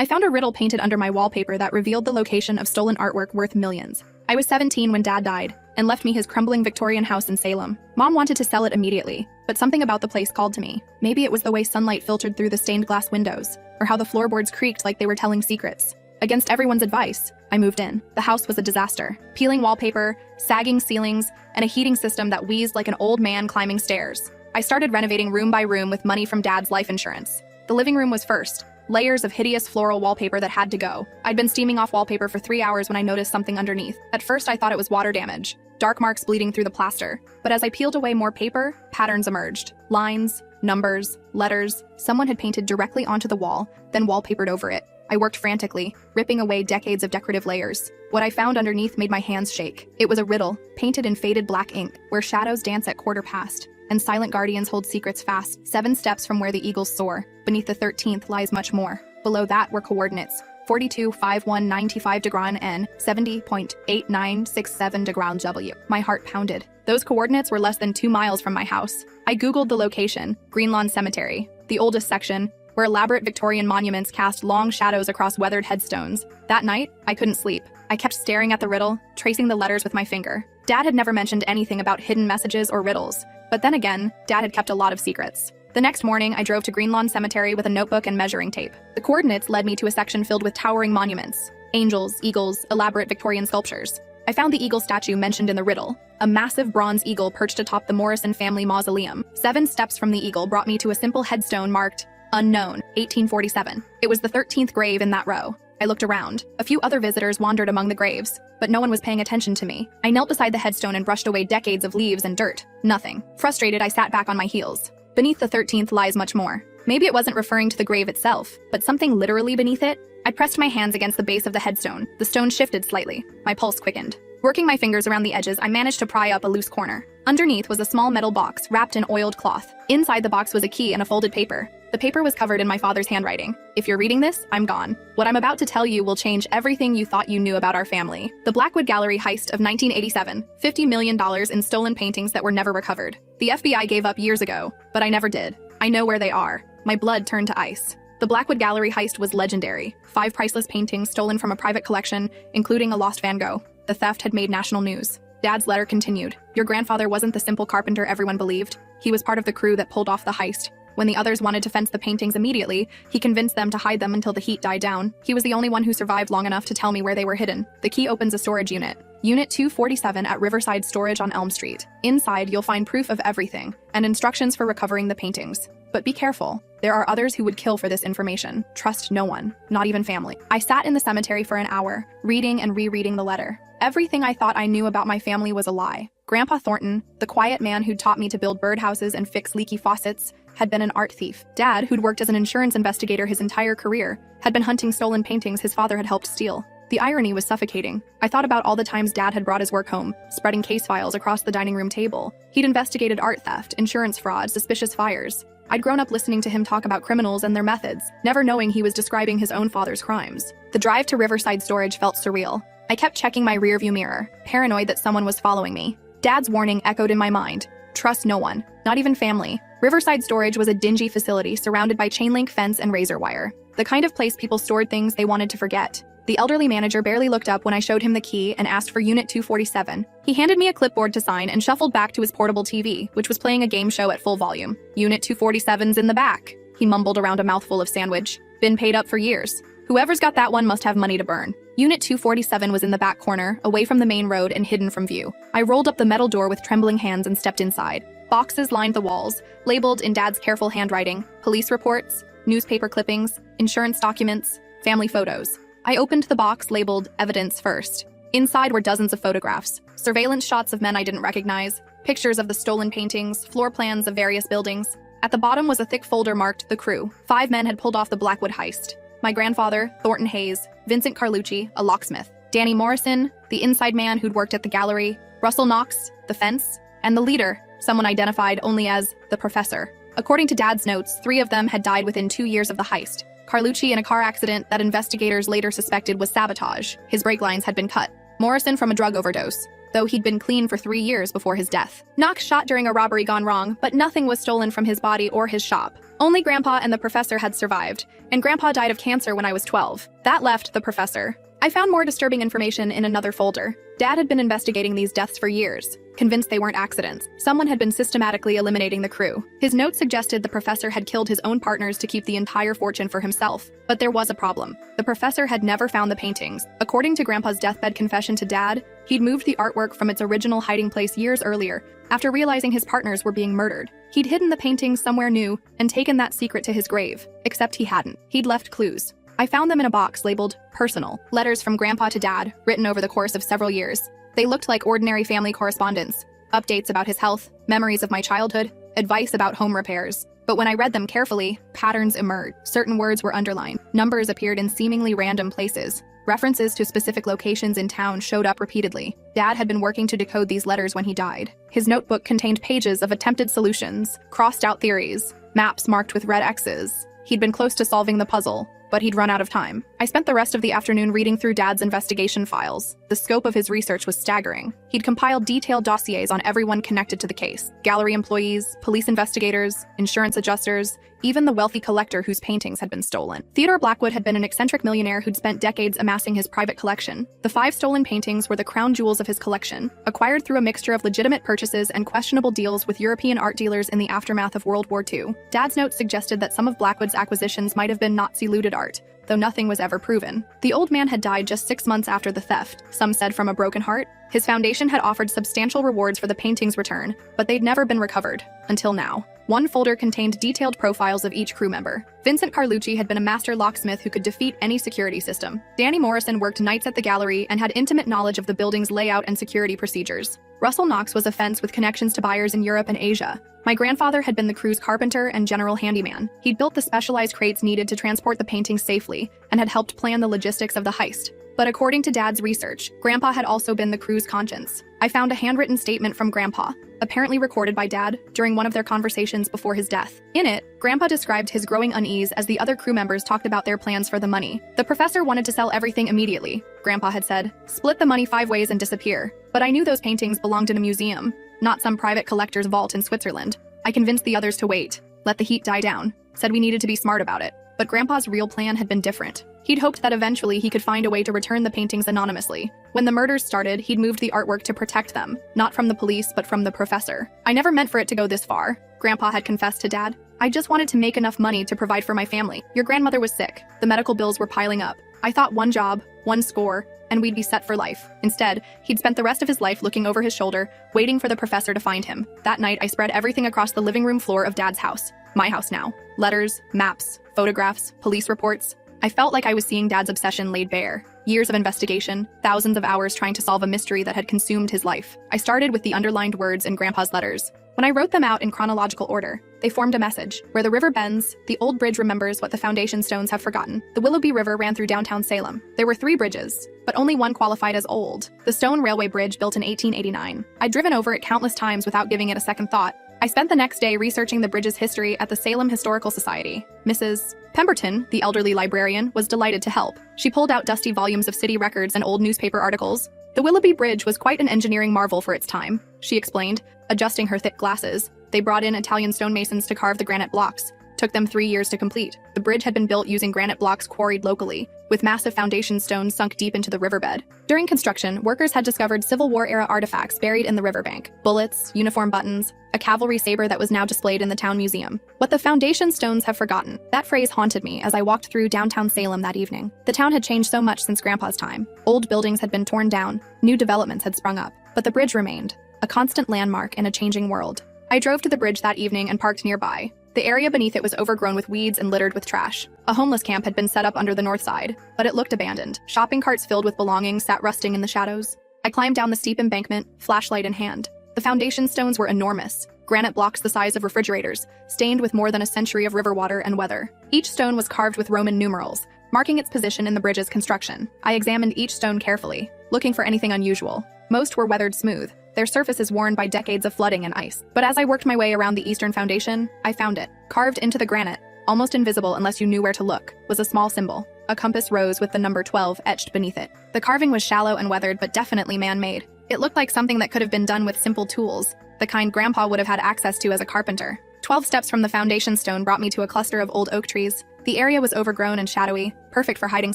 I found a riddle painted under my wallpaper that revealed the location of stolen artwork worth millions. I was 17 when Dad died, and left me his crumbling Victorian house in Salem. Mom wanted to sell it immediately, but something about the place called to me. Maybe it was the way sunlight filtered through the stained glass windows, or how the floorboards creaked like they were telling secrets. Against everyone's advice, I moved in. The house was a disaster. Peeling wallpaper, sagging ceilings, and a heating system that wheezed like an old man climbing stairs. I started renovating room by room with money from Dad's life insurance. The living room was first. Layers of hideous floral wallpaper that had to go. I'd been steaming off wallpaper for 3 hours when I noticed something underneath. At first I thought it was water damage, dark marks bleeding through the plaster. But as I peeled away more paper, patterns emerged. Lines, numbers, letters. Someone had painted directly onto the wall, then wallpapered over it. I worked frantically, ripping away decades of decorative layers. What I found underneath made my hands shake. It was a riddle, painted in faded black ink, where shadows dance at quarter past, and silent guardians hold secrets fast, 7 steps from where the eagles soar. Beneath the 13th lies much more. Below that were coordinates, 42.5195 degraan N, 70.8967 degraan W. My heart pounded. Those coordinates were less than 2 miles from my house. I googled the location, Greenlawn Cemetery, the oldest section, where elaborate Victorian monuments cast long shadows across weathered headstones. That night, I couldn't sleep. I kept staring at the riddle, tracing the letters with my finger. Dad had never mentioned anything about hidden messages or riddles. But then again, Dad had kept a lot of secrets. The next morning, I drove to Greenlawn Cemetery with a notebook and measuring tape. The coordinates led me to a section filled with towering monuments. Angels, eagles, elaborate Victorian sculptures. I found the eagle statue mentioned in the riddle, a massive bronze eagle perched atop the Morrison family mausoleum. 7 steps from the eagle brought me to a simple headstone marked, Unknown, 1847. It was the 13th grave in that row. I looked around. A few other visitors wandered among the graves, but no one was paying attention to me. I knelt beside the headstone and brushed away decades of leaves and dirt. Nothing. Frustrated, I sat back on my heels. Beneath the 13th lies much more. Maybe it wasn't referring to the grave itself, but something literally beneath it. I pressed my hands against the base of the headstone. The stone shifted slightly. My pulse quickened. Working my fingers around the edges, I managed to pry up a loose corner. Underneath was a small metal box wrapped in oiled cloth. Inside the box was a key and a folded paper. The paper was covered in my father's handwriting. If you're reading this, I'm gone. What I'm about to tell you will change everything you thought you knew about our family. The Blackwood Gallery heist of 1987, $50 million in stolen paintings that were never recovered. The FBI gave up years ago, but I never did. I know where they are. My blood turned to ice. The Blackwood Gallery heist was legendary. 5 priceless paintings stolen from a private collection, including a lost Van Gogh. The theft had made national news. Dad's letter continued. Your grandfather wasn't the simple carpenter everyone believed. He was part of the crew that pulled off the heist. When the others wanted to fence the paintings immediately, he convinced them to hide them until the heat died down. He was the only one who survived long enough to tell me where they were hidden. The key opens a storage unit. Unit 247 at Riverside Storage on Elm Street. Inside, you'll find proof of everything, and instructions for recovering the paintings. But be careful. There are others who would kill for this information. Trust no one, not even family. I sat in the cemetery for an hour, reading and rereading the letter. Everything I thought I knew about my family was a lie. Grandpa Thornton, the quiet man who'd taught me to build birdhouses and fix leaky faucets, had been an art thief. Dad, who'd worked as an insurance investigator his entire career, had been hunting stolen paintings his father had helped steal. The irony was suffocating. I thought about all the times Dad had brought his work home, spreading case files across the dining room table. He'd investigated art theft, insurance fraud, suspicious fires. I'd grown up listening to him talk about criminals and their methods, never knowing he was describing his own father's crimes. The drive to Riverside Storage felt surreal. I kept checking my rearview mirror, paranoid that someone was following me. Dad's warning echoed in my mind. Trust no one, not even family. Riverside Storage was a dingy facility surrounded by chain link fence and razor wire. The kind of place people stored things they wanted to forget. The elderly manager barely looked up when I showed him the key and asked for Unit 247. He handed me a clipboard to sign and shuffled back to his portable TV, which was playing a game show at full volume. Unit 247's in the back, he mumbled around a mouthful of sandwich. Been paid up for years. Whoever's got that one must have money to burn. Unit 247 was in the back corner, away from the main road and hidden from view. I rolled up the metal door with trembling hands and stepped inside. Boxes lined the walls, labeled in Dad's careful handwriting, police reports, newspaper clippings, insurance documents, family photos. I opened the box labeled Evidence First. Inside were dozens of photographs, surveillance shots of men I didn't recognize, pictures of the stolen paintings, floor plans of various buildings. At the bottom was a thick folder marked The Crew. 5 men had pulled off the Blackwood heist. My grandfather, Thornton Hayes, Vincent Carlucci, a locksmith, Danny Morrison, the inside man who'd worked at the gallery, Russell Knox, the fence, and the leader, someone identified only as the Professor. According to Dad's notes, 3 of them had died within 2 years of the heist. Carlucci in a car accident that investigators later suspected was sabotage. His brake lines had been cut. Morrison from a drug overdose. though he'd been clean for 3 years before his death. Knox shot during a robbery gone wrong, but nothing was stolen from his body or his shop. Only Grandpa and the professor had survived, and Grandpa died of cancer when I was 12. That left the professor. I found more disturbing information in another folder. Dad had been investigating these deaths for years, convinced they weren't accidents. Someone had been systematically eliminating the crew. His notes suggested the professor had killed his own partners to keep the entire fortune for himself. But there was a problem. The professor had never found the paintings. According to Grandpa's deathbed confession to Dad, he'd moved the artwork from its original hiding place years earlier, after realizing his partners were being murdered. He'd hidden the paintings somewhere new and taken that secret to his grave. Except he hadn't. He'd left clues. I found them in a box labeled personal, letters from Grandpa to Dad, written over the course of several years. They looked like ordinary family correspondence, updates about his health, memories of my childhood, advice about home repairs. But when I read them carefully, patterns emerged. Certain words were underlined. Numbers appeared in seemingly random places. References to specific locations in town showed up repeatedly. Dad had been working to decode these letters when he died. His notebook contained pages of attempted solutions, crossed-out theories, maps marked with red X's. He'd been close to solving the puzzle, but he'd run out of time. I spent the rest of the afternoon reading through Dad's investigation files. The scope of his research was staggering. He'd compiled detailed dossiers on everyone connected to the case: gallery employees, police investigators, insurance adjusters, even the wealthy collector whose paintings had been stolen. Theodore Blackwood had been an eccentric millionaire who'd spent decades amassing his private collection. The 5 stolen paintings were the crown jewels of his collection, acquired through a mixture of legitimate purchases and questionable deals with European art dealers in the aftermath of World War II. Dad's notes suggested that some of Blackwood's acquisitions might have been Nazi-looted art, though nothing was ever proven. The old man had died just 6 months after the theft, some said from a broken heart. His foundation had offered substantial rewards for the painting's return, but they'd never been recovered, until now. One folder contained detailed profiles of each crew member. Vincent Carlucci had been a master locksmith who could defeat any security system. Danny Morrison worked nights at the gallery and had intimate knowledge of the building's layout and security procedures. Russell Knox was a fence with connections to buyers in Europe and Asia. My grandfather had been the crew's carpenter and general handyman. He'd built the specialized crates needed to transport the paintings safely and had helped plan the logistics of the heist. But according to Dad's research, Grandpa had also been the crew's conscience. I found a handwritten statement from Grandpa, apparently recorded by Dad during one of their conversations before his death. In it, Grandpa described his growing unease as the other crew members talked about their plans for the money. The professor wanted to sell everything immediately, Grandpa had said. Split the money 5 ways and disappear. But I knew those paintings belonged in a museum, not some private collector's vault in Switzerland. I convinced the others to wait, let the heat die down, said we needed to be smart about it. But Grandpa's real plan had been different. He'd hoped that eventually he could find a way to return the paintings anonymously. When the murders started, he'd moved the artwork to protect them, not from the police, but from the professor. I never meant for it to go this far, Grandpa had confessed to Dad. I just wanted to make enough money to provide for my family. Your grandmother was sick. The medical bills were piling up. I thought one job, one score, and we'd be set for life. Instead, he'd spent the rest of his life looking over his shoulder, waiting for the professor to find him. That night, I spread everything across the living room floor of Dad's house. My house now. Letters, maps, photographs, police reports. I felt like I was seeing Dad's obsession laid bare. Years of investigation, thousands of hours trying to solve a mystery that had consumed his life. I started with the underlined words in Grandpa's letters. When I wrote them out in chronological order, they formed a message. Where the river bends, the old bridge remembers what the foundation stones have forgotten. The Willoughby River ran through downtown Salem. There were 3 bridges, but only one qualified as old. The stone railway bridge built in 1889. I'd driven over it countless times without giving it a second thought. I spent the next day researching the bridge's history at the Salem Historical Society. Mrs. Pemberton, the elderly librarian, was delighted to help. She pulled out dusty volumes of city records and old newspaper articles. The Willoughby Bridge was quite an engineering marvel for its time, she explained, adjusting her thick glasses. They brought in Italian stonemasons to carve the granite blocks. Took them 3 years to complete. The bridge had been built using granite blocks quarried locally, with massive foundation stones sunk deep into the riverbed. During construction, workers had discovered Civil War-era artifacts buried in the riverbank: bullets, uniform buttons, a cavalry saber that was now displayed in the town museum. What the foundation stones have forgotten. That phrase haunted me as I walked through downtown Salem that evening. The town had changed so much since Grandpa's time. Old buildings had been torn down, new developments had sprung up, but the bridge remained, a constant landmark in a changing world. I drove to the bridge that evening and parked nearby. The area beneath it was overgrown with weeds and littered with trash. A homeless camp had been set up under the north side, but it looked abandoned. Shopping carts filled with belongings sat rusting in the shadows. I climbed down the steep embankment, flashlight in hand. The foundation stones were enormous, granite blocks the size of refrigerators, stained with more than a century of river water and weather. Each stone was carved with Roman numerals, marking its position in the bridge's construction. I examined each stone carefully, looking for anything unusual. Most were weathered smooth, their surfaces worn by decades of flooding and ice. But as I worked my way around the eastern foundation, I found it. Carved into the granite, almost invisible unless you knew where to look, was a small symbol. A compass rose with the number 12 etched beneath it. The carving was shallow and weathered, but definitely man-made. It looked like something that could have been done with simple tools, the kind Grandpa would have had access to as a carpenter. 12 steps from the foundation stone brought me to a cluster of old oak trees. The area was overgrown and shadowy, perfect for hiding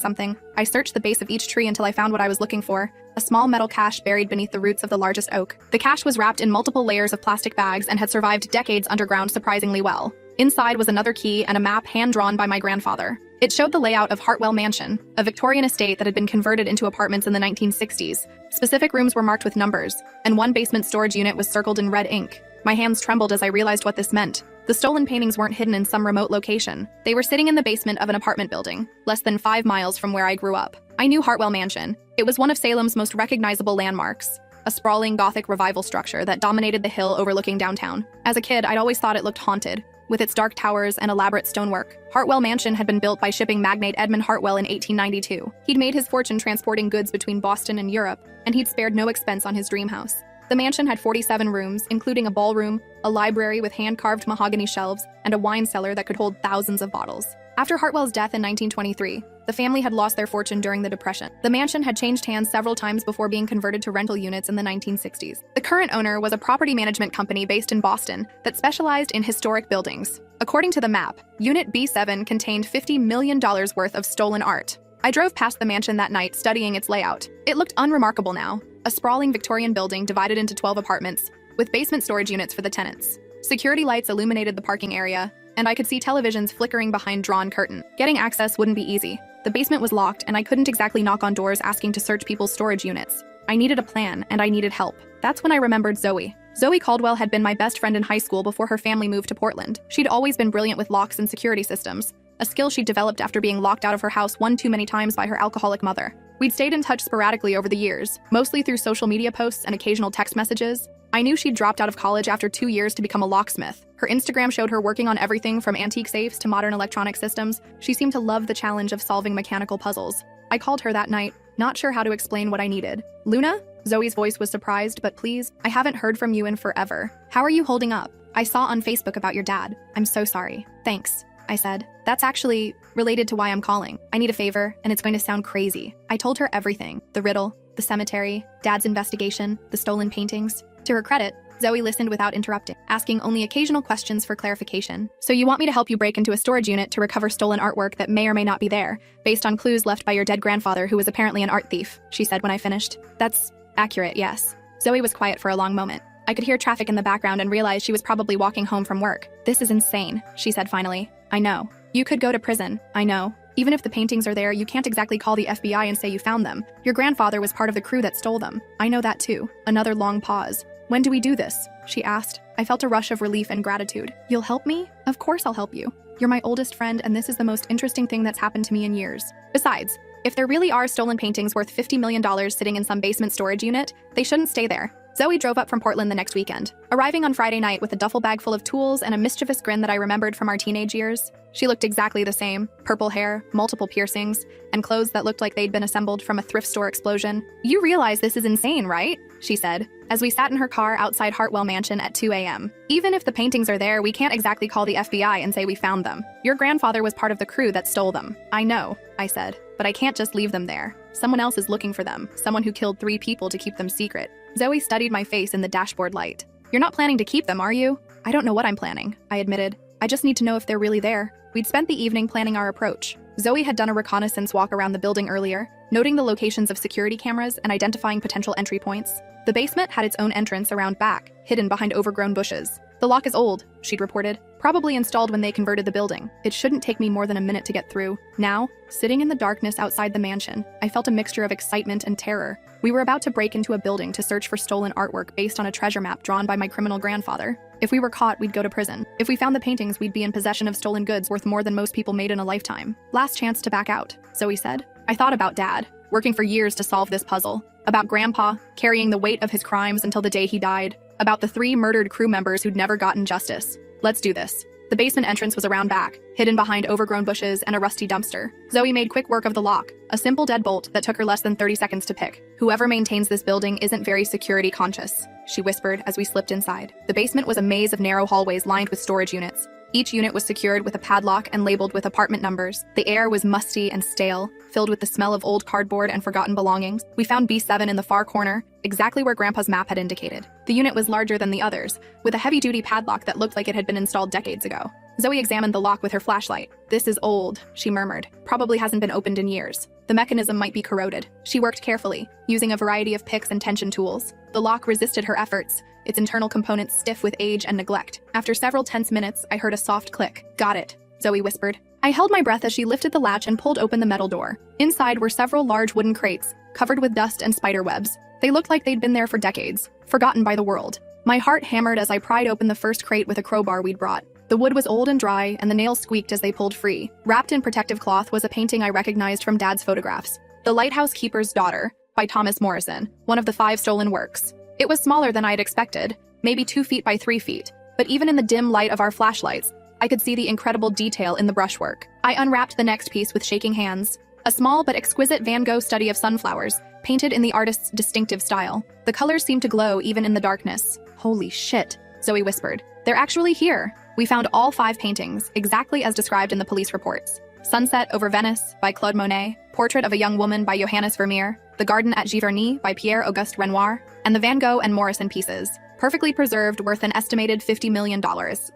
something. I searched the base of each tree until I found what I was looking for, a small metal cache buried beneath the roots of the largest oak. The cache was wrapped in multiple layers of plastic bags and had survived decades underground surprisingly well. Inside was another key and a map hand-drawn by my grandfather. It showed the layout of Hartwell Mansion, a Victorian estate that had been converted into apartments in the 1960s. Specific rooms were marked with numbers, and one basement storage unit was circled in red ink. My hands trembled as I realized what this meant. The stolen paintings weren't hidden in some remote location. They were sitting in the basement of an apartment building, less than 5 miles from where I grew up. I knew Hartwell Mansion. It was one of Salem's most recognizable landmarks, a sprawling Gothic revival structure that dominated the hill overlooking downtown. As a kid, I'd always thought it looked haunted, with its dark towers and elaborate stonework. Hartwell Mansion had been built by shipping magnate Edmund Hartwell in 1892. He'd made his fortune transporting goods between Boston and Europe, and he'd spared no expense on his dream house. The mansion had 47 rooms, including a ballroom, a library with hand-carved mahogany shelves, and a wine cellar that could hold thousands of bottles. After Hartwell's death in 1923, the family had lost their fortune during the Depression. The mansion had changed hands several times before being converted to rental units in the 1960s. The current owner was a property management company based in Boston that specialized in historic buildings. According to the map, Unit B7 contained $50 million worth of stolen art. I drove past the mansion that night, studying its layout. It looked unremarkable now, a sprawling Victorian building divided into 12 apartments, with basement storage units for the tenants. Security lights illuminated the parking area, and I could see televisions flickering behind drawn curtain. Getting access wouldn't be easy. The basement was locked, and I couldn't exactly knock on doors asking to search people's storage units. I needed a plan, and I needed help. That's when I remembered Zoe. Zoe Caldwell had been my best friend in high school before her family moved to Portland. She'd always been brilliant with locks and security systems, a skill she'd developed after being locked out of her house one too many times by her alcoholic mother. We'd stayed in touch sporadically over the years, mostly through social media posts and occasional text messages. I knew she'd dropped out of college after 2 years to become a locksmith. Her Instagram showed her working on everything from antique safes to modern electronic systems. She seemed to love the challenge of solving mechanical puzzles. I called her that night, not sure how to explain what I needed. "Luna?" Zoe's voice was surprised but pleased. "I haven't heard from you in forever. How are you holding up? I saw on Facebook about your dad. I'm so sorry." "Thanks," I said. "That's actually related to why I'm calling. I need a favor, and it's going to sound crazy." I told her everything: the riddle, the cemetery, Dad's investigation, the stolen paintings. To her credit, Zoe listened without interrupting, asking only occasional questions for clarification. "So you want me to help you break into a storage unit to recover stolen artwork that may or may not be there, based on clues left by your dead grandfather who was apparently an art thief," she said when I finished. "That's accurate, yes." Zoe was quiet for a long moment. I could hear traffic in the background and realized she was probably walking home from work. "This is insane," she said finally. "I know. You could go to prison. I know. Even if the paintings are there, you can't exactly call the FBI and say you found them. Your grandfather was part of the crew that stole them." "I know that too." Another long pause. "When do we do this?" she asked. I felt a rush of relief and gratitude. "You'll help me?" "Of course I'll help you. You're my oldest friend, and this is the most interesting thing that's happened to me in years. Besides, if there really are stolen paintings worth $50 million sitting in some basement storage unit, they shouldn't stay there." Zoe drove up from Portland the next weekend, arriving on Friday night with a duffel bag full of tools and a mischievous grin that I remembered from our teenage years. She looked exactly the same: purple hair, multiple piercings, and clothes that looked like they'd been assembled from a thrift store explosion. "You realize this is insane, right?" she said, as we sat in her car outside Hartwell Mansion at 2 a.m. "Even if the paintings are there, we can't exactly call the FBI and say we found them. Your grandfather was part of the crew that stole them." "I know," I said, "but I can't just leave them there. Someone else is looking for them, someone who killed 3 people to keep them secret." Zoe studied my face in the dashboard light. "You're not planning to keep them, are you?" "I don't know what I'm planning," I admitted. "I just need to know if they're really there." We'd spent the evening planning our approach. Zoe had done a reconnaissance walk around the building earlier, noting the locations of security cameras and identifying potential entry points. The basement had its own entrance around back, hidden behind overgrown bushes. "The lock is old," she'd reported. "Probably installed when they converted the building. It shouldn't take me more than a minute to get through." Now, sitting in the darkness outside the mansion, I felt a mixture of excitement and terror. We were about to break into a building to search for stolen artwork based on a treasure map drawn by my criminal grandfather. If we were caught, we'd go to prison. If we found the paintings, we'd be in possession of stolen goods worth more than most people made in a lifetime. "Last chance to back out," Zoe said. I thought about Dad, working for years to solve this puzzle. About Grandpa, carrying the weight of his crimes until the day he died. About the 3 murdered crew members who'd never gotten justice. "Let's do this." The basement entrance was around back, hidden behind overgrown bushes and a rusty dumpster. Zoe made quick work of the lock, a simple deadbolt that took her less than 30 seconds to pick. "Whoever maintains this building isn't very security conscious," she whispered as we slipped inside. The basement was a maze of narrow hallways lined with storage units. Each unit was secured with a padlock and labeled with apartment numbers. The air was musty and stale, filled with the smell of old cardboard and forgotten belongings. We found B7 in the far corner, exactly where Grandpa's map had indicated. The unit was larger than the others, with a heavy-duty padlock that looked like it had been installed decades ago. Zoe examined the lock with her flashlight. "This is old," she murmured. "Probably hasn't been opened in years. The mechanism might be corroded." She worked carefully, using a variety of picks and tension tools. The lock resisted her efforts, its internal components stiff with age and neglect. After several tense minutes, I heard a soft click. "Got it," Zoe whispered. I held my breath as she lifted the latch and pulled open the metal door. Inside were several large wooden crates, covered with dust and spider webs. They looked like they'd been there for decades, forgotten by the world. My heart hammered as I pried open the first crate with a crowbar we'd brought. The wood was old and dry, and the nails squeaked as they pulled free. Wrapped in protective cloth was a painting I recognized from Dad's photographs. The Lighthouse Keeper's Daughter, by Thomas Morrison, one of the 5 stolen works. It was smaller than I had expected, maybe 2 feet by 3 feet, but even in the dim light of our flashlights, I could see the incredible detail in the brushwork. I unwrapped the next piece with shaking hands. A small but exquisite Van Gogh study of sunflowers, painted in the artist's distinctive style. The colors seemed to glow even in the darkness. "Holy shit," Zoe whispered. "They're actually here." We found all 5 paintings, exactly as described in the police reports. Sunset over Venice by Claude Monet, Portrait of a Young Woman by Johannes Vermeer, The Garden at Giverny by Pierre-Auguste Renoir, and the Van Gogh and Morrison pieces. Perfectly preserved, worth an estimated $50 million.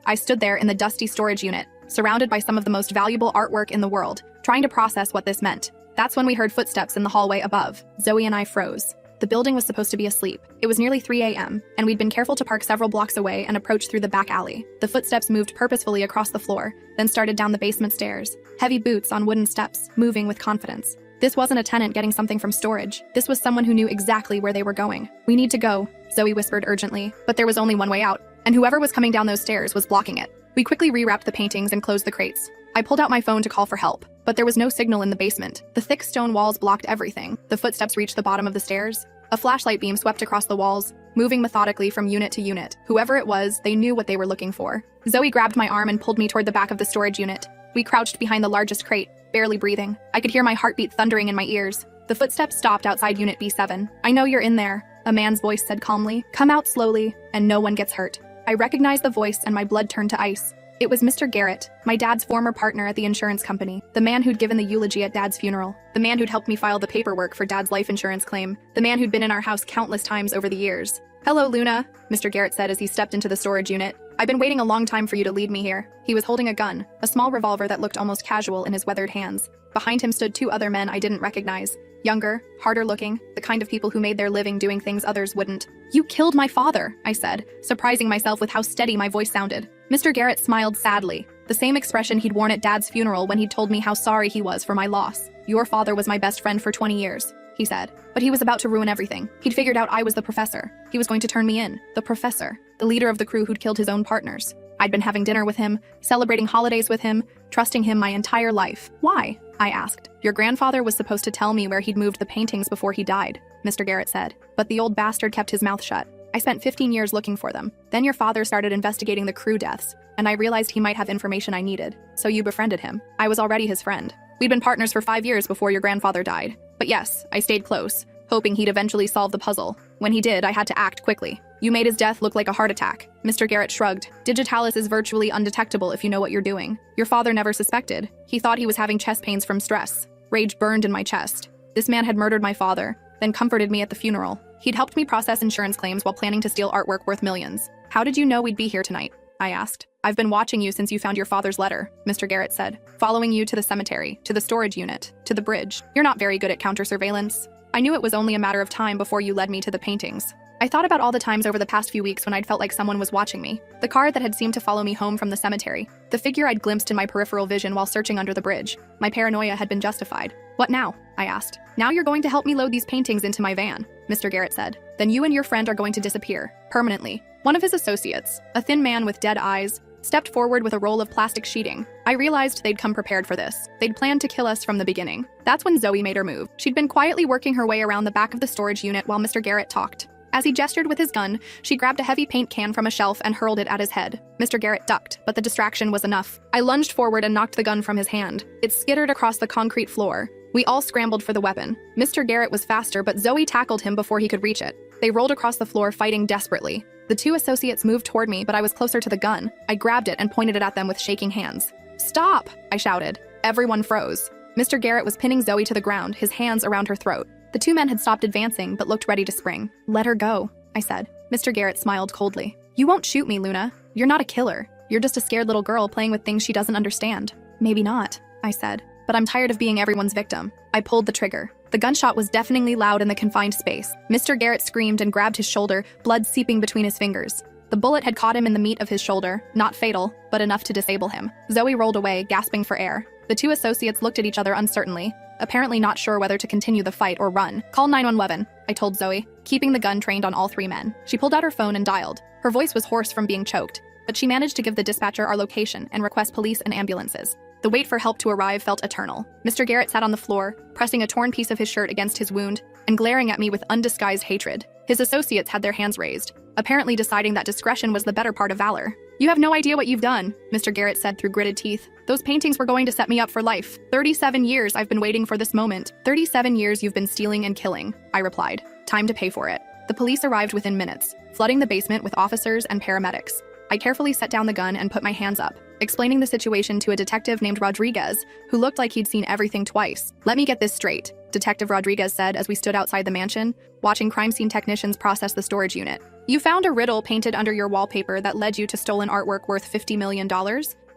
I stood there in the dusty storage unit, surrounded by some of the most valuable artwork in the world, trying to process what this meant. That's when we heard footsteps in the hallway above. Zoe and I froze. The building was supposed to be asleep. It was nearly 3 a.m., and we'd been careful to park several blocks away and approach through the back alley. The footsteps moved purposefully across the floor, then started down the basement stairs. Heavy boots on wooden steps, moving with confidence. This wasn't a tenant getting something from storage. This was someone who knew exactly where they were going. "We need to go," Zoe whispered urgently, but there was only one way out, and whoever was coming down those stairs was blocking it. We quickly rewrapped the paintings and closed the crates. I pulled out my phone to call for help, but there was no signal in the basement. The thick stone walls blocked everything. The footsteps reached the bottom of the stairs. A flashlight beam swept across the walls, moving methodically from unit to unit. Whoever it was, they knew what they were looking for. Zoe grabbed my arm and pulled me toward the back of the storage unit. We crouched behind the largest crate, barely breathing. I could hear my heartbeat thundering in my ears. The footsteps stopped outside Unit B7. "I know you're in there," a man's voice said calmly. "Come out slowly, and no one gets hurt." I recognized the voice and my blood turned to ice. It was Mr. Garrett, my dad's former partner at the insurance company, the man who'd given the eulogy at Dad's funeral, the man who'd helped me file the paperwork for Dad's life insurance claim, the man who'd been in our house countless times over the years. "Hello, Luna," Mr. Garrett said as he stepped into the storage unit. "I've been waiting a long time for you to lead me here." He was holding a gun, a small revolver that looked almost casual in his weathered hands. Behind him stood 2 other men I didn't recognize. Younger, harder looking, the kind of people who made their living doing things others wouldn't. "You killed my father," I said, surprising myself with how steady my voice sounded. Mr. Garrett smiled sadly, the same expression he'd worn at Dad's funeral when he'd told me how sorry he was for my loss. "Your father was my best friend for 20 years, he said, but he was about to ruin everything. He'd figured out I was the professor. He was going to turn me in. The professor, the leader of the crew who'd killed his own partners. I'd been having dinner with him, celebrating holidays with him, trusting him my entire life." "Why?" I asked. "Your grandfather was supposed to tell me where he'd moved the paintings before he died," Mr. Garrett said, "but the old bastard kept his mouth shut. I spent 15 years looking for them. Then your father started investigating the crew deaths, and I realized he might have information I needed. So you befriended him. I was already his friend. We'd been partners for 5 years before your grandfather died. But yes, I stayed close, hoping he'd eventually solve the puzzle. When he did, I had to act quickly. You made his death look like a heart attack." Mr. Garrett shrugged. "Digitalis is virtually undetectable if you know what you're doing. Your father never suspected. He thought he was having chest pains from stress. Rage burned in my chest. This man had murdered my father, then comforted me at the funeral. He'd helped me process insurance claims while planning to steal artwork worth millions." "How did you know we'd be here tonight?" I asked. "I've been watching you since you found your father's letter," Mr. Garrett said. "Following you to the cemetery, to the storage unit, to the bridge. You're not very good at counter-surveillance. I knew it was only a matter of time before you led me to the paintings." I thought about all the times over the past few weeks when I'd felt like someone was watching me. The car that had seemed to follow me home from the cemetery. The figure I'd glimpsed in my peripheral vision while searching under the bridge. My paranoia had been justified. "What now?" I asked. "Now you're going to help me load these paintings into my van," Mr. Garrett said. "Then you and your friend are going to disappear. Permanently." One of his associates, a thin man with dead eyes, stepped forward with a roll of plastic sheeting. I realized they'd come prepared for this. They'd planned to kill us from the beginning. That's when Zoe made her move. She'd been quietly working her way around the back of the storage unit while Mr. Garrett talked. As he gestured with his gun, she grabbed a heavy paint can from a shelf and hurled it at his head. Mr. Garrett ducked, but the distraction was enough. I lunged forward and knocked the gun from his hand. It skittered across the concrete floor. We all scrambled for the weapon. Mr. Garrett was faster, but Zoe tackled him before he could reach it. They rolled across the floor, fighting desperately. The two associates moved toward me, but I was closer to the gun. I grabbed it and pointed it at them with shaking hands. "Stop!" I shouted. Everyone froze. Mr. Garrett was pinning Zoe to the ground, his hands around her throat. The two men had stopped advancing, but looked ready to spring. "Let her go," I said. Mr. Garrett smiled coldly. "You won't shoot me, Luna. You're not a killer. You're just a scared little girl playing with things she doesn't understand." "Maybe not," I said. "But I'm tired of being everyone's victim." I pulled the trigger. The gunshot was deafeningly loud in the confined space. Mr. Garrett screamed and grabbed his shoulder, blood seeping between his fingers. The bullet had caught him in the meat of his shoulder, not fatal, but enough to disable him. Zoe rolled away, gasping for air. The two associates looked at each other uncertainly, apparently not sure whether to continue the fight or run. "Call 911, I told Zoe, keeping the gun trained on all three men. She pulled out her phone and dialed. Her voice was hoarse from being choked, but she managed to give the dispatcher our location and request police and ambulances. The wait for help to arrive felt eternal. Mr. Garrett sat on the floor, pressing a torn piece of his shirt against his wound and glaring at me with undisguised hatred. His associates had their hands raised, apparently deciding that discretion was the better part of valor. "You have no idea what you've done," Mr. Garrett said through gritted teeth. "Those paintings were going to set me up for life. 37 years I've been waiting for this moment." "37 years you've been stealing and killing," I replied. "Time to pay for it." The police arrived within minutes, flooding the basement with officers and paramedics. I carefully set down the gun and put my hands up, explaining the situation to a detective named Rodriguez, who looked like he'd seen everything twice. "Let me get this straight," Detective Rodriguez said as we stood outside the mansion, watching crime scene technicians process the storage unit. "You found a riddle painted under your wallpaper that led you to stolen artwork worth $50 million?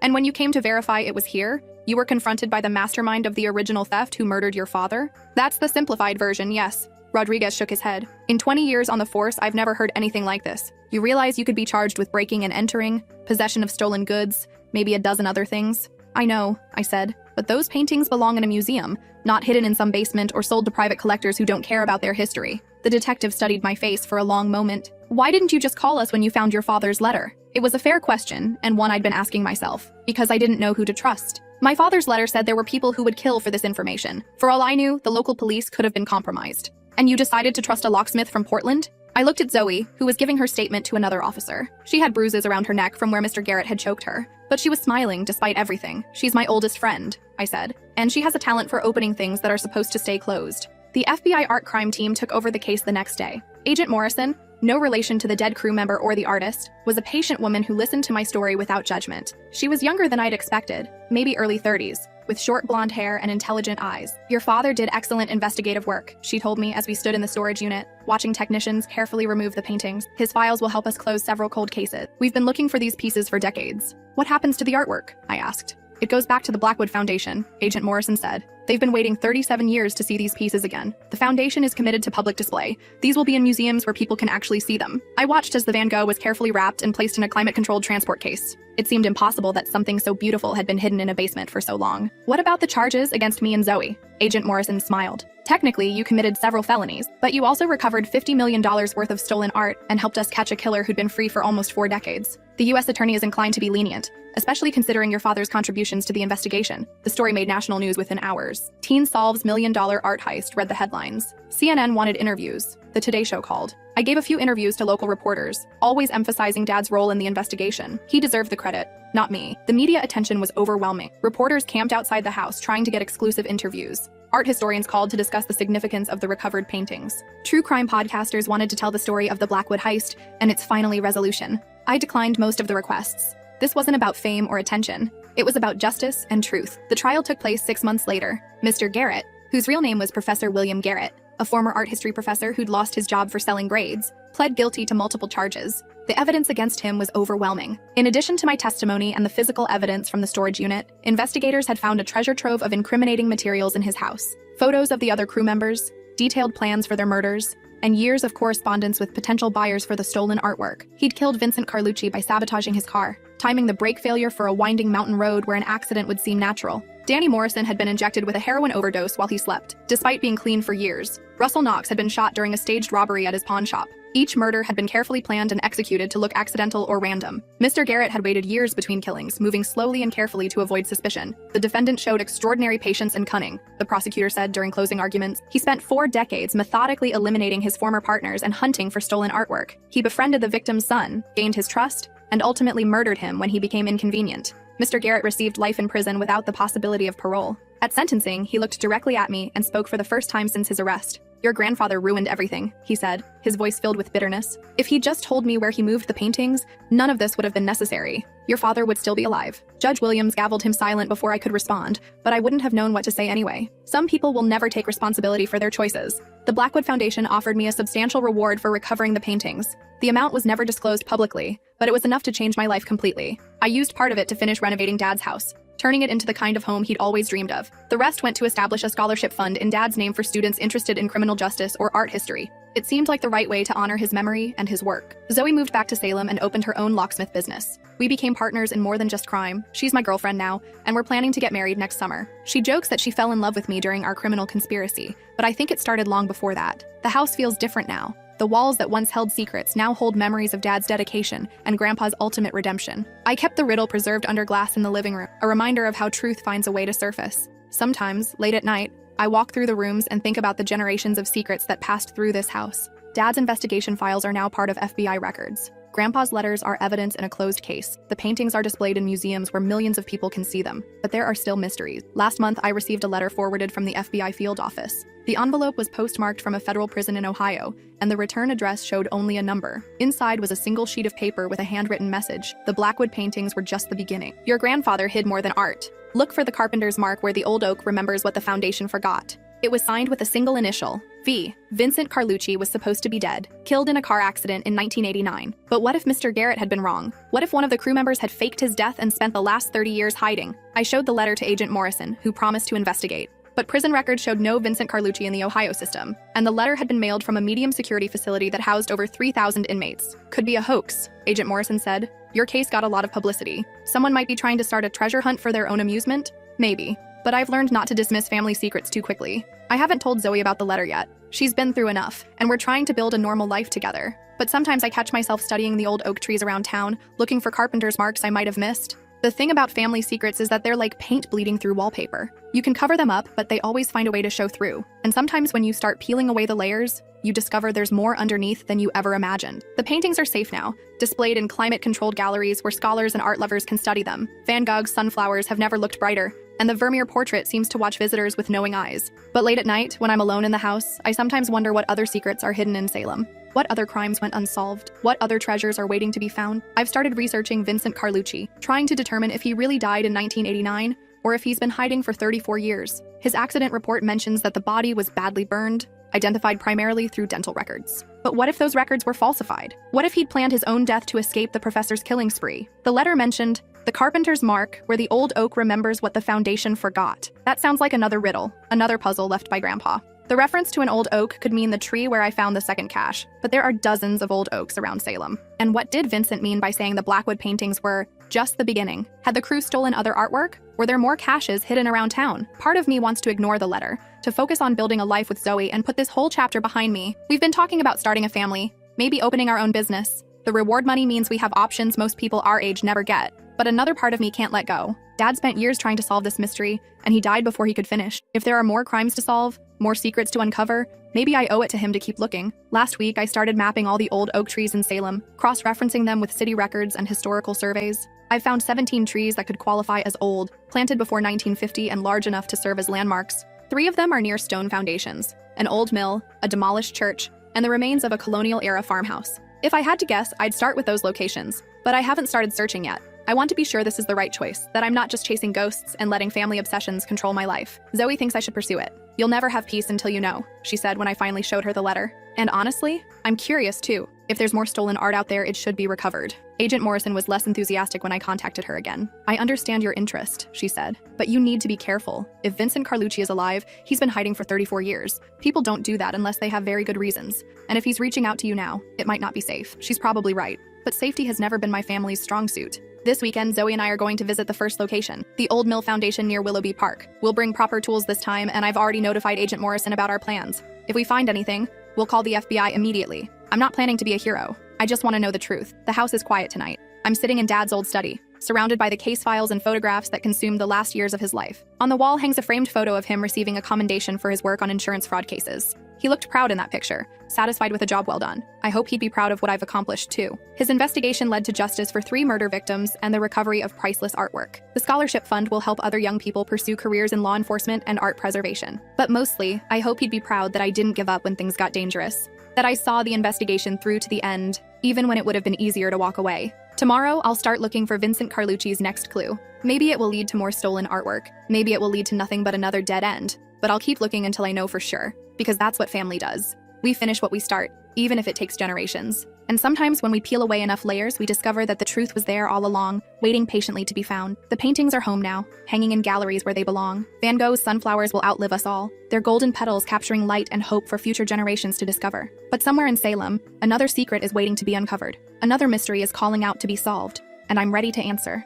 And when you came to verify it was here, you were confronted by the mastermind of the original theft who murdered your father?" "That's the simplified version, yes." Rodriguez shook his head. "In 20 years on the force, I've never heard anything like this. You realize you could be charged with breaking and entering, possession of stolen goods, maybe a dozen other things?" "I know," I said, "but those paintings belong in a museum, not hidden in some basement or sold to private collectors who don't care about their history." The detective studied my face for a long moment. "Why didn't you just call us when you found your father's letter?" It was a fair question, and one I'd been asking myself, because I didn't know who to trust. My father's letter said there were people who would kill for this information. For all I knew, the local police could have been compromised. "And you decided to trust a locksmith from Portland?" I looked at Zoe, who was giving her statement to another officer. She had bruises around her neck from where Mr. Garrett had choked her, but she was smiling despite everything. "She's my oldest friend," I said, "and she has a talent for opening things that are supposed to stay closed." The FBI art crime team took over the case the next day. Agent Morrison, no relation to the dead crew member or the artist, was a patient woman who listened to my story without judgment. She was younger than I'd expected, maybe early 30s, with short blonde hair and intelligent eyes. "Your father did excellent investigative work," she told me as we stood in the storage unit, watching technicians carefully remove the paintings. "His files will help us close several cold cases. We've been looking for these pieces for decades." "What happens to the artwork?" I asked. "It goes back to the Blackwood Foundation," Agent Morrison said. "They've been waiting 37 years to see these pieces again. The foundation is committed to public display. These will be in museums where people can actually see them." I watched as the Van Gogh was carefully wrapped and placed in a climate-controlled transport case. It seemed impossible that something so beautiful had been hidden in a basement for so long. "What about the charges against me and Zoe?" Agent Morrison smiled. "Technically, you committed several felonies, but you also recovered $50 million worth of stolen art and helped us catch a killer who'd been free for almost 4 decades. The U.S. attorney is inclined to be lenient, especially considering your father's contributions to the investigation." The story made national news within hours. "Teen solves $1 million art heist," read the headlines. CNN wanted interviews. The Today Show called. I gave a few interviews to local reporters, always emphasizing Dad's role in the investigation. He deserved the credit, not me. The media attention was overwhelming. Reporters camped outside the house trying to get exclusive interviews. Art historians called to discuss the significance of the recovered paintings. True crime podcasters wanted to tell the story of the Blackwood heist and its finally resolution. I declined most of the requests. This wasn't about fame or attention. It was about justice and truth. The trial took place 6 months later. Mr. Garrett, whose real name was Professor William Garrett, a former art history professor who'd lost his job for selling grades, pled guilty to multiple charges. The evidence against him was overwhelming. In addition to my testimony and the physical evidence from the storage unit, investigators had found a treasure trove of incriminating materials in his house. Photos of the other crew members, detailed plans for their murders, and years of correspondence with potential buyers for the stolen artwork. He'd killed Vincent Carlucci by sabotaging his car, timing the brake failure for a winding mountain road where an accident would seem natural. Danny Morrison had been injected with a heroin overdose while he slept, despite being clean for years. Russell Knox had been shot during a staged robbery at his pawn shop. Each murder had been carefully planned and executed to look accidental or random. Mr. Garrett had waited years between killings, moving slowly and carefully to avoid suspicion. The defendant showed extraordinary patience and cunning, the prosecutor said during closing arguments. He spent 4 decades methodically eliminating his former partners and hunting for stolen artwork. He befriended the victim's son, gained his trust, and ultimately murdered him when he became inconvenient. Mr. Garrett received life in prison without the possibility of parole. At sentencing, he looked directly at me and spoke for the first time since his arrest. Your grandfather ruined everything, he said, his voice filled with bitterness. If he'd just told me where he moved the paintings, none of this would have been necessary. Your father would still be alive. Judge Williams gavelled him silent before I could respond, but I wouldn't have known what to say anyway. Some people will never take responsibility for their choices. The Blackwood Foundation offered me a substantial reward for recovering the paintings. The amount was never disclosed publicly, but it was enough to change my life completely. I used part of it to finish renovating Dad's house, turning it into the kind of home he'd always dreamed of. The rest went to establish a scholarship fund in Dad's name for students interested in criminal justice or art history. It seemed like the right way to honor his memory and his work. Zoe moved back to Salem and opened her own locksmith business. We became partners in more than just crime. She's my girlfriend now, and we're planning to get married next summer. She jokes that she fell in love with me during our criminal conspiracy, but I think it started long before that. The house feels different now. The walls that once held secrets now hold memories of Dad's dedication and Grandpa's ultimate redemption. I kept the riddle preserved under glass in the living room, a reminder of how truth finds a way to surface. Sometimes, late at night, I walk through the rooms and think about the generations of secrets that passed through this house. Dad's investigation files are now part of FBI records. Grandpa's letters are evidence in a closed case. The paintings are displayed in museums where millions of people can see them, but there are still mysteries. Last month, I received a letter forwarded from the FBI field office. The envelope was postmarked from a federal prison in Ohio, and the return address showed only a number. Inside was a single sheet of paper with a handwritten message. The Blackwood paintings were just the beginning. Your grandfather hid more than art. Look for the carpenter's mark where the old oak remembers what the foundation forgot. It was signed with a single initial, V. Vincent Carlucci was supposed to be dead, killed in a car accident in 1989. But what if Mr. Garrett had been wrong? What if one of the crew members had faked his death and spent the last 30 years hiding? I showed the letter to Agent Morrison, who promised to investigate. But prison records showed no Vincent Carlucci in the Ohio system, and the letter had been mailed from a medium security facility that housed over 3,000 inmates. Could be a hoax, Agent Morrison said. Your case got a lot of publicity. Someone might be trying to start a treasure hunt for their own amusement? Maybe. But I've learned not to dismiss family secrets too quickly. I haven't told Zoe about the letter yet. She's been through enough, and we're trying to build a normal life together. But sometimes I catch myself studying the old oak trees around town, looking for carpenter's marks I might have missed. The thing about family secrets is that they're like paint bleeding through wallpaper. You can cover them up, but they always find a way to show through. And sometimes when you start peeling away the layers, you discover there's more underneath than you ever imagined. The paintings are safe now, displayed in climate-controlled galleries where scholars and art lovers can study them. Van Gogh's sunflowers have never looked brighter, and the Vermeer portrait seems to watch visitors with knowing eyes. But late at night, when I'm alone in the house, I sometimes wonder what other secrets are hidden in Salem. What other crimes went unsolved? What other treasures are waiting to be found? I've started researching Vincent Carlucci, trying to determine if he really died in 1989 or if he's been hiding for 34 years. His accident report mentions that the body was badly burned, identified primarily through dental records. But what if those records were falsified? What if he'd planned his own death to escape the professor's killing spree? The letter mentioned the carpenter's mark, where the old oak remembers what the foundation forgot. That sounds like another riddle, another puzzle left by Grandpa. The reference to an old oak could mean the tree where I found the second cache, but there are dozens of old oaks around Salem. And what did Vincent mean by saying the Blackwood paintings were just the beginning? Had the crew stolen other artwork? Were there more caches hidden around town? Part of me wants to ignore the letter, to focus on building a life with Zoe and put this whole chapter behind me. We've been talking about starting a family, maybe opening our own business. The reward money means we have options most people our age never get. But another part of me can't let go. Dad spent years trying to solve this mystery, and he died before he could finish. If there are more crimes to solve, more secrets to uncover, maybe I owe it to him to keep looking. Last week, I started mapping all the old oak trees in Salem, cross-referencing them with city records and historical surveys. I found 17 trees that could qualify as old, planted before 1950 and large enough to serve as landmarks. 3 of them are near stone foundations, an old mill, a demolished church, and the remains of a colonial-era farmhouse. If I had to guess, I'd start with those locations, but I haven't started searching yet. I want to be sure this is the right choice, that I'm not just chasing ghosts and letting family obsessions control my life. Zoe thinks I should pursue it. You'll never have peace until you know, she said when I finally showed her the letter. And honestly, I'm curious too. If there's more stolen art out there, it should be recovered. Agent Morrison was less enthusiastic when I contacted her again. I understand your interest, she said, but you need to be careful. If Vincent Carlucci is alive, he's been hiding for 34 years. People don't do that unless they have very good reasons. And if he's reaching out to you now, it might not be safe. She's probably right. But safety has never been my family's strong suit. This weekend, Zoe and I are going to visit the first location, the Old Mill Foundation near Willoughby Park. We'll bring proper tools this time, and I've already notified Agent Morrison about our plans. If we find anything, we'll call the FBI immediately. I'm not planning to be a hero. I just want to know the truth. The house is quiet tonight. I'm sitting in Dad's old study, surrounded by the case files and photographs that consumed the last years of his life. On the wall hangs a framed photo of him receiving a commendation for his work on insurance fraud cases. He looked proud in that picture, satisfied with a job well done. I hope he'd be proud of what I've accomplished too. His investigation led to justice for 3 murder victims and the recovery of priceless artwork. The scholarship fund will help other young people pursue careers in law enforcement and art preservation. But mostly, I hope he'd be proud that I didn't give up when things got dangerous, that I saw the investigation through to the end, even when it would have been easier to walk away. Tomorrow, I'll start looking for Vincent Carlucci's next clue. Maybe it will lead to more stolen artwork. Maybe it will lead to nothing but another dead end. But I'll keep looking until I know for sure, because that's what family does. We finish what we start, even if it takes generations. And sometimes when we peel away enough layers, we discover that the truth was there all along, waiting patiently to be found. The paintings are home now, hanging in galleries where they belong. Van Gogh's sunflowers will outlive us all, their golden petals capturing light and hope for future generations to discover. But somewhere in Salem, another secret is waiting to be uncovered. Another mystery is calling out to be solved, and I'm ready to answer.